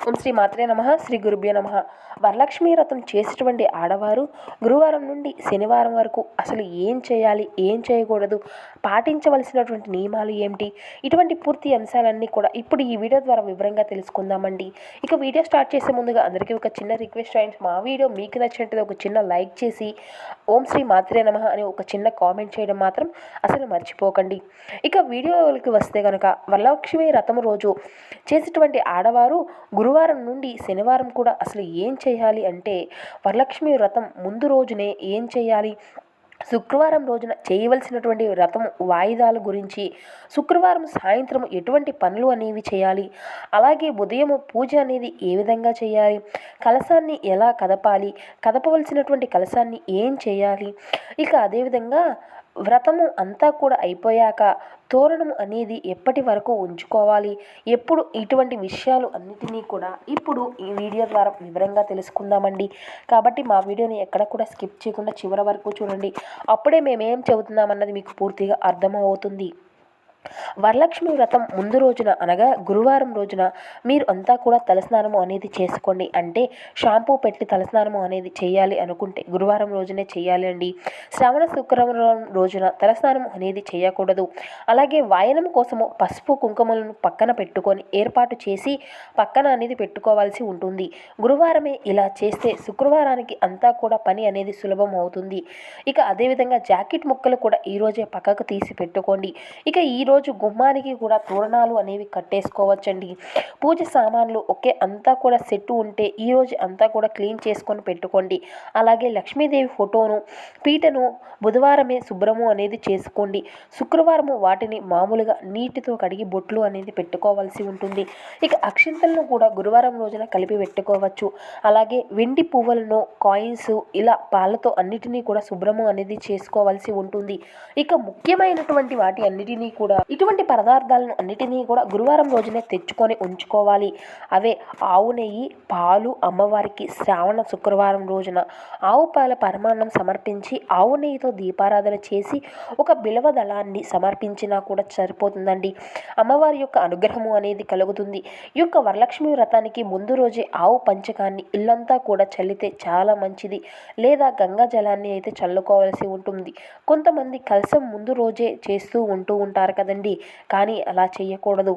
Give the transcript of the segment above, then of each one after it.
ఓం శ్రీ మాత్రే నమః. శ్రీ గురుభ్యో నమః. వరలక్ష్మీ వ్రతం చేసేటువంటి ఆడవారు గురువారం నుండి శనివారం వరకు అసలు ఏం చేయాలి, ఏం చేయకూడదు, పాటించవలసినటువంటి నియమాలు ఏమిటి, ఇటువంటి పూర్తి అంశాలన్నీ కూడా ఇప్పుడు ఈ వీడియో ద్వారా వివరంగా తెలుసుకుందామండి. ఇక వీడియో స్టార్ట్ చేసే ముందుగా అందరికీ ఒక చిన్న రిక్వెస్ట్ ఫ్రెండ్స్, మా వీడియో మీకు నచ్చినట్టు ఒక చిన్న లైక్ చేసి ఓం శ్రీ మాత్రే నమః అని ఒక చిన్న కామెంట్ చేయడం మాత్రం అసలు మర్చిపోకండి. ఇక వీడియోకి వస్తే కనుక వరలక్ష్మీ వ్రతం రోజు చేసేటువంటి ఆడవారు గురువారం నుండి శనివారం కూడా అసలు ఏం చేయాలి అంటే, వరలక్ష్మి వ్రతం ముందు రోజునే ఏం చేయాలి, శుక్రవారం రోజున చేయవలసినటువంటి వ్రతం వాయిదాల గురించి, శుక్రవారం సాయంత్రం ఎటువంటి పనులు అనేవి చేయాలి, అలాగే ఉదయం పూజ అనేది ఏ విధంగా చేయాలి, కలశాన్ని ఎలా కదపాలి, కదపవలసినటువంటి కలశాన్ని ఏం చేయాలి, ఇక అదేవిధంగా వ్రతము అంతా కూడా అయిపోయాక తోరణము అనేది ఎప్పటి వరకు ఉంచుకోవాలి, ఎప్పుడు, ఇటువంటి విషయాలు అన్నిటినీ కూడా ఇప్పుడు ఈ వీడియో ద్వారా వివరంగా తెలుసుకుందామండి. కాబట్టి మా వీడియోని ఎక్కడ కూడా స్కిప్ చేయకుండా చివరి వరకు చూడండి. అప్పుడే మేమేం చెబుతున్నామన్నది మీకు పూర్తిగా అర్థమవుతుంది. వరలక్ష్మి వ్రతం ముందు రోజున అనగా గురువారం రోజున మీరు అంతా కూడా తలస్నానము అనేది చేసుకోండి. అంటే షాంపూ పెట్టి తలస్నానము అనేది చేయాలి అనుకుంటే గురువారం రోజునే చేయాలి అండి. శ్రావణ శుక్రవారం రోజున తలస్నానం అనేది చేయకూడదు. అలాగే వాయనం కోసము పసుపు కుంకుమలను పక్కన పెట్టుకొని ఏర్పాటు చేసి పక్కన అనేది పెట్టుకోవాల్సి ఉంటుంది. గురువారమే ఇలా చేస్తే శుక్రవారానికి అంతా కూడా పని అనేది సులభం అవుతుంది. ఇక అదేవిధంగా జాకెట్ ముక్కలు కూడా ఈరోజే పక్కకు తీసి పెట్టుకోండి. ఇక ఈరోజు గుమ్మానికి కూడా తోరణాలు అనేవి కట్టేసుకోవచ్చండి. పూజ సామాన్లు ఒకే అంతా కూడా సెట్ ఉంటే ఈరోజు అంతా కూడా క్లీన్ చేసుకొని పెట్టుకోండి. అలాగే లక్ష్మీదేవి ఫోటోను, పీటను బుధవారమే శుభ్రము అనేది చేసుకోండి. శుక్రవారము వాటిని మామూలుగా నీటితో కడిగి బొట్లు అనేది పెట్టుకోవాల్సి ఉంటుంది. ఇక అక్షింతలను కూడా గురువారం రోజున కలిపి పెట్టుకోవచ్చు. అలాగే వెండి పువ్వులను, కాయిన్స్ ఇలా పాలతో అన్నిటినీ కూడా శుభ్రము అనేది చేసుకోవాల్సి ఉంటుంది. ఇక ముఖ్యమైనటువంటి వాటి అన్నిటినీ కూడా ఇటువంటి పదార్థాలను అన్నిటినీ కూడా గురువారం రోజునే తెచ్చుకొని ఉంచుకోవాలి. అవే ఆవు నెయ్యి, పాలు అమ్మవారికి శ్రావణ శుక్రవారం రోజున ఆవు పాల పరమాన్నం సమర్పించి ఆవు నెయ్యితో దీపారాధన చేసి ఒక బిలవ దళాన్ని సమర్పించినా కూడా సరిపోతుందండి. అమ్మవారి యొక్క అనుగ్రహము అనేది కలుగుతుంది. ఈ యొక్క వరలక్ష్మి వ్రతానికి ముందు రోజే ఆవు పంచకాన్ని ఇల్లంతా కూడా చల్లితే చాలా మంచిది. లేదా గంగా జలాన్ని అయితే చల్లుకోవాల్సి ఉంటుంది. కొంతమంది కలశం ముందు రోజే చేస్తూ ఉంటారు కదండి, కానీ అలా చేయకూడదు.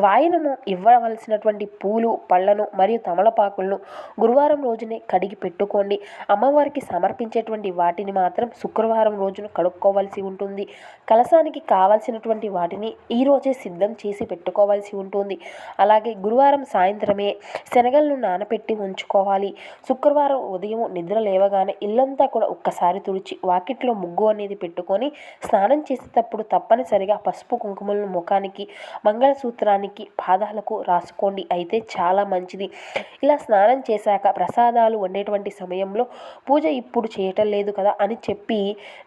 వాయనము ఇవ్వవలసినటువంటి పూలు, పళ్ళను మరియు తమలపాకులను గురువారం రోజునే కడిగి పెట్టుకోండి. అమ్మవారికి సమర్పించేటువంటి వాటిని మాత్రం శుక్రవారం రోజున కడుక్కోవాల్సి ఉంటుంది. కలశానికి కావాల్సినటువంటి వాటిని ఈరోజే సిద్ధం చేసి పెట్టుకోవాల్సి ఉంటుంది. అలాగే గురువారం సాయంత్రమే శనగలను నానపెట్టి ఉంచుకోవాలి. శుక్రవారం ఉదయం నిద్ర లేవగానే ఇల్లంతా కూడా ఒక్కసారి తుడిచి వాకిట్లో ముగ్గు అనేది పెట్టుకొని స్నానం చేసేటప్పుడు తప్పనిసరిగా పసుపు కుంకుమలను ముఖానికి, మంగళసూత్రానికి, పాదాలకు రాసుకోండి. అయితే చాలా మంచిది. ఇలా స్నానం చేశాక ప్రసాదాలు వండేటువంటి సమయంలో పూజ ఇప్పుడు చేయటం లేదు కదా అని చెప్పి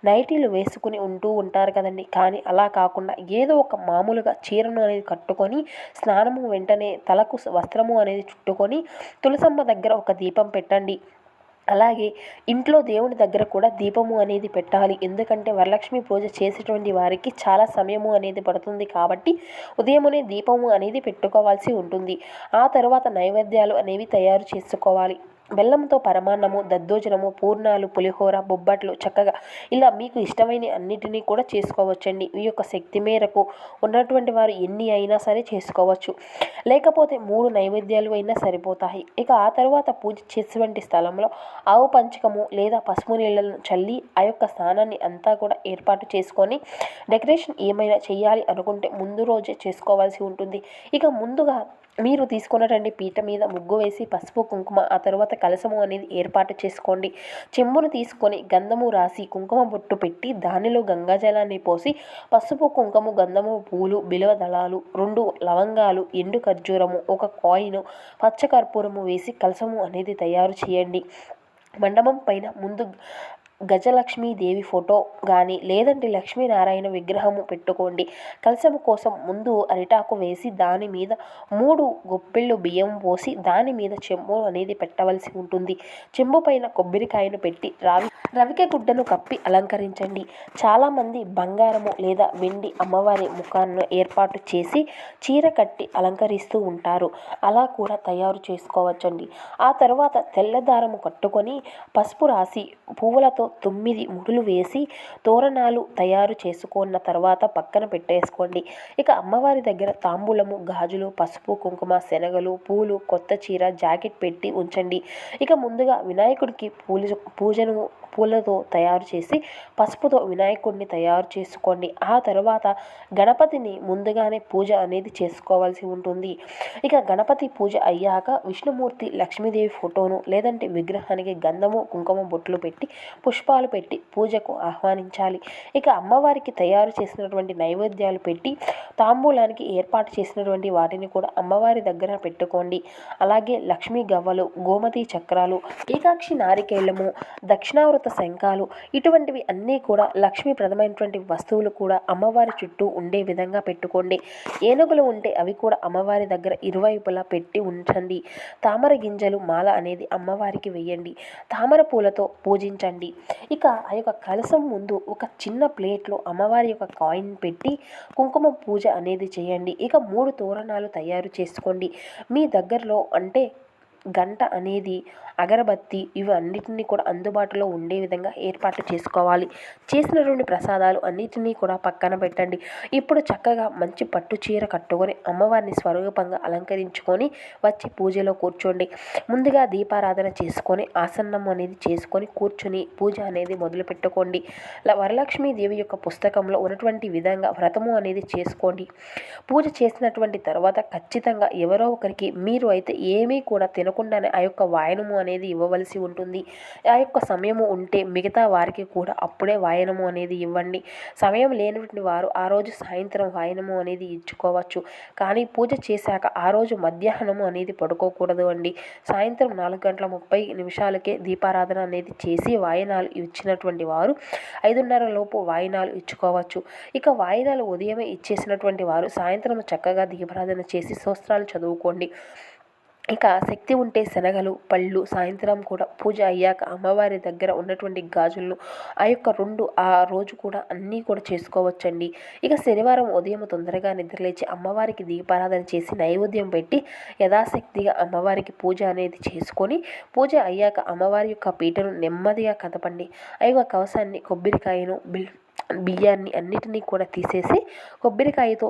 నైటీలు వేసుకుని ఉంటారు కదండి. కానీ అలా కాకుండా ఏదో ఒక మామూలుగా చీరను అనేది కట్టుకొని స్నానము వెంటనే తలకు వస్త్రము అనేది చుట్టుకొని తులసమ్మ దగ్గర ఒక దీపం పెట్టండి. అలాగే ఇంట్లో దేవుని దగ్గర కూడా దీపము అనేది పెట్టాలి. ఎందుకంటే వరలక్ష్మి పూజ చేసేటువంటి వారికి చాలా సమయము అనేది పడుతుంది కాబట్టి ఉదయమునే దీపము అనేది పెట్టుకోవాల్సి ఉంటుంది. ఆ తర్వాత నైవేద్యాలు అనేవి తయారు చేసుకోవాలి. బెల్లంతో పరమాన్నము, దద్దోజనము, పూర్ణాలు, పులిహోర, బొబ్బట్లు చక్కగా ఇలా మీకు ఇష్టమైన అన్నిటినీ కూడా చేసుకోవచ్చండి. ఈ యొక్క శక్తి మేరకు ఉన్నటువంటి వారు ఎన్ని అయినా సరే చేసుకోవచ్చు. లేకపోతే 3 నైవేద్యాలు అయినా సరిపోతాయి. ఇక ఆ తర్వాత పూజ చేసేటువంటి స్థలంలో ఆవు పంచకము లేదా పసుపు నీళ్లను చల్లి ఆ యొక్క స్నానాన్ని అంతా కూడా ఏర్పాటు చేసుకొని డెకరేషన్ ఏమైనా చేయాలి అనుకుంటే ముందు రోజే చేసుకోవాల్సి ఉంటుంది. ఇక ముందుగా మీరు తీసుకున్నటువంటి పీట మీద ముగ్గు వేసి పసుపు కుంకుమ, ఆ తర్వాత కలశము అనేది ఏర్పాటు చేసుకోండి. చెంబును తీసుకొని గంధము రాసి కుంకుమ బొట్టు పెట్టి దానిలో గంగాజలాన్ని పోసి పసుపు కుంకుమ, గంధము, పూలు, బిలవ దళాలు, 2 లవంగాలు, ఎండు ఖర్జూరము, 1 కాయిను, పచ్చకర్పూరము వేసి కలశము అనేది తయారు చేయండి. మండపం పైన ముందు గజలక్ష్మీదేవి ఫోటో కానీ లేదంటే లక్ష్మీనారాయణ విగ్రహము పెట్టుకోండి. కలశము కోసం ముందు అరిటాకు వేసి దాని మీద 3 గుప్పిళ్ళు బియ్యం పోసి దాని మీద చెంబు అనేది పెట్టవలసి ఉంటుంది. చెంబు పైన కొబ్బరికాయను పెట్టి రవికె గుడ్డను కప్పి అలంకరించండి. చాలామంది బంగారము లేదా వెండి అమ్మవారి ముఖాన్ని ఏర్పాటు చేసి చీర కట్టి అలంకరిస్తూ ఉంటారు. అలా కూడా తయారు చేసుకోవచ్చండి. ఆ తర్వాత తెల్లదారము కట్టుకొని పసుపు రాసి పువ్వులతో 9 ముడులు వేసి తోరణాలు తయారు చేసుకున్న తర్వాత పక్కన పెట్టేసుకోండి. ఇక అమ్మవారి దగ్గర తాంబూలము, గాజులు, పసుపు, కుంకుమ, శనగలు, పూలు, కొత్త చీర, జాకెట్ పెట్టి ఉంచండి. ఇక ముందుగా వినాయకుడికి పూజను పూలతో తయారు చేసి పసుపుతో వినాయకుడిని తయారు చేసుకోండి. ఆ తర్వాత గణపతిని ముందుగానే పూజ అనేది చేసుకోవాల్సి ఉంటుంది. ఇక గణపతి పూజ అయ్యాక విష్ణుమూర్తి, లక్ష్మీదేవి ఫోటోను లేదంటే విగ్రహానికి గంధము, కుంకుమ బొట్లు పెట్టి పుష్పాలు పెట్టి పూజకు ఆహ్వానించాలి. ఇక అమ్మవారికి తయారు చేసినటువంటి నైవేద్యాలు పెట్టి తాంబూలానికి ఏర్పాటు చేసినటువంటి వాటిని కూడా అమ్మవారి దగ్గర పెట్టుకోండి. అలాగే లక్ష్మీ గవ్వలు, గోమతి చక్రాలు, ఏకాక్షి నారికేళము, దక్షిణావృత శంఖాలు ఇటువంటివి అన్నీ కూడా లక్ష్మీప్రదమైనటువంటి వస్తువులు కూడా అమ్మవారి చుట్టూ ఉండే విధంగా పెట్టుకోండి. ఏనుగులు ఉంటే అవి కూడా అమ్మవారి దగ్గర ఇరువైపులా పెట్టి ఉంచండి. తామర గింజలు మాల అనేది అమ్మవారికి వేయండి. తామర పూలతో పూజించండి. ఇక ఆ యొక్క కలశం ముందు ఒక చిన్న ప్లేట్లో అమ్మవారి యొక్క కాయిన్ పెట్టి కుంకుమ పూజ అనేది చేయండి. ఇక 3 తోరణాలు తయారు చేసుకోండి. మీ దగ్గరలో అంటే గంట అనేది, అగరబత్తి ఇవన్నిటిని కూడా అందుబాటులో ఉండే విధంగా ఏర్పాటు చేసుకోవాలి. చేసినటువంటి ప్రసాదాలు అన్నిటినీ కూడా పక్కన పెట్టండి. ఇప్పుడు చక్కగా మంచి పట్టు చీర కట్టుకొని అమ్మవారిని స్వరూపంగా అలంకరించుకొని వచ్చి పూజలో కూర్చోండి. ముందుగా దీపారాధన చేసుకొని ఆసనం అనేది చేసుకొని కూర్చొని పూజ అనేది మొదలు పెట్టుకోండి. వరలక్ష్మీదేవి యొక్క పుస్తకంలో ఉన్నటువంటి విధంగా వ్రతము అనేది చేసుకోండి. పూజ చేసినటువంటి తర్వాత ఖచ్చితంగా ఎవరో ఒకరికి మీరు అయితే ఏమీ కూడా తినకుండానే ఆ యొక్క వాయనము అనేది ఇవ్వవలసి ఉంటుంది. ఆ యొక్క సమయము ఉంటే మిగతా వారికి కూడా అప్పుడే వాయనము అనేది ఇవ్వండి. సమయం లేనటువంటి వారు ఆ రోజు సాయంత్రం వాయనము అనేది ఇచ్చుకోవచ్చు. కానీ పూజ చేశాక ఆ రోజు మధ్యాహ్నము అనేది పడుకోకూడదు అండి. సాయంత్రం 4:30 దీపారాధన అనేది చేసి వాయనాలు ఇచ్చినటువంటి వారు 5:30 లోపు వాయినాలు ఇచ్చుకోవచ్చు. ఇక వాయినాలు ఉదయమే ఇచ్చేసినటువంటి వారు సాయంత్రం చక్కగా దీపారాధన చేసి స్తోత్రాలు చదువుకోండి. ఇక శక్తి ఉంటే శనగలు, పళ్ళు సాయంత్రం కూడా పూజ అయ్యాక అమ్మవారి దగ్గర ఉన్నటువంటి గాజులను ఆ రోజు కూడా అన్నీ కూడా చేసుకోవచ్చండి. ఇక శనివారం ఉదయం తొందరగా నిద్రలేచి అమ్మవారికి దీపారాధన చేసి నైవేద్యం పెట్టి యథాశక్తిగా అమ్మవారికి పూజ అనేది చేసుకొని పూజ అయ్యాక అమ్మవారి యొక్క పీటను నెమ్మదిగా కదపండి. ఆ యొక్క కవసాన్ని, కొబ్బరికాయను, బియ్యాన్ని అన్నిటినీ కూడా తీసేసి కొబ్బరికాయతో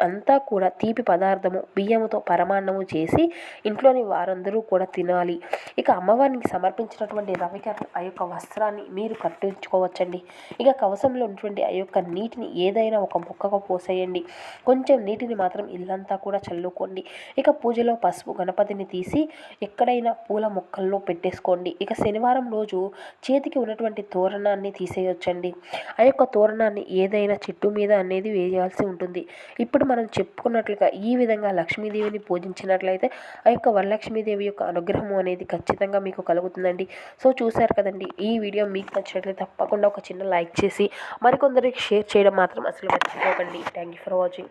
అంతా కూడా తీపి పదార్థము బియ్యముతో పరమాన్నము చేసి ఇంట్లోని వారందరూ కూడా తినాలి. ఇక అమ్మవారికి సమర్పించినటువంటి రవికర్ణ ఆ యొక్క వస్త్రాన్ని మీరు కట్టించుకోవచ్చండి. ఇక కవసంలో ఉన్నటువంటి ఆ యొక్క నీటిని ఏదైనా ఒక మొక్కకు పోసేయండి. కొంచెం నీటిని మాత్రం ఇల్లంతా కూడా చల్లుకోండి. ఇక పూజలో పసుపు గణపతిని తీసి ఎక్కడైనా పూల మొక్కల్లో పెట్టేసుకోండి. ఇక శనివారం రోజు చేతికి ఉన్నటువంటి తోరణాన్ని తీసేయొచ్చండి. ఆ యొక్క తోరణాన్ని ఏదైనా చెట్టు మీద అనేది వేయాల్సి ఉంటుంది. ఇప్పుడు మనం చెప్పుకున్నట్లుగా ఈ విధంగా లక్ష్మీదేవిని పూజించినట్లయితే ఆ యొక్క వరలక్ష్మీదేవి యొక్క అనుగ్రహము అనేది ఖచ్చితంగా మీకు కలుగుతుందండి. సో చూశారు కదండి, ఈ వీడియో మీకు నచ్చినట్లయితే తప్పకుండా ఒక చిన్న లైక్ చేసి మరికొందరికి షేర్ చేయడం మాత్రం అసలు మర్చిపోకండి. Thank you for watching.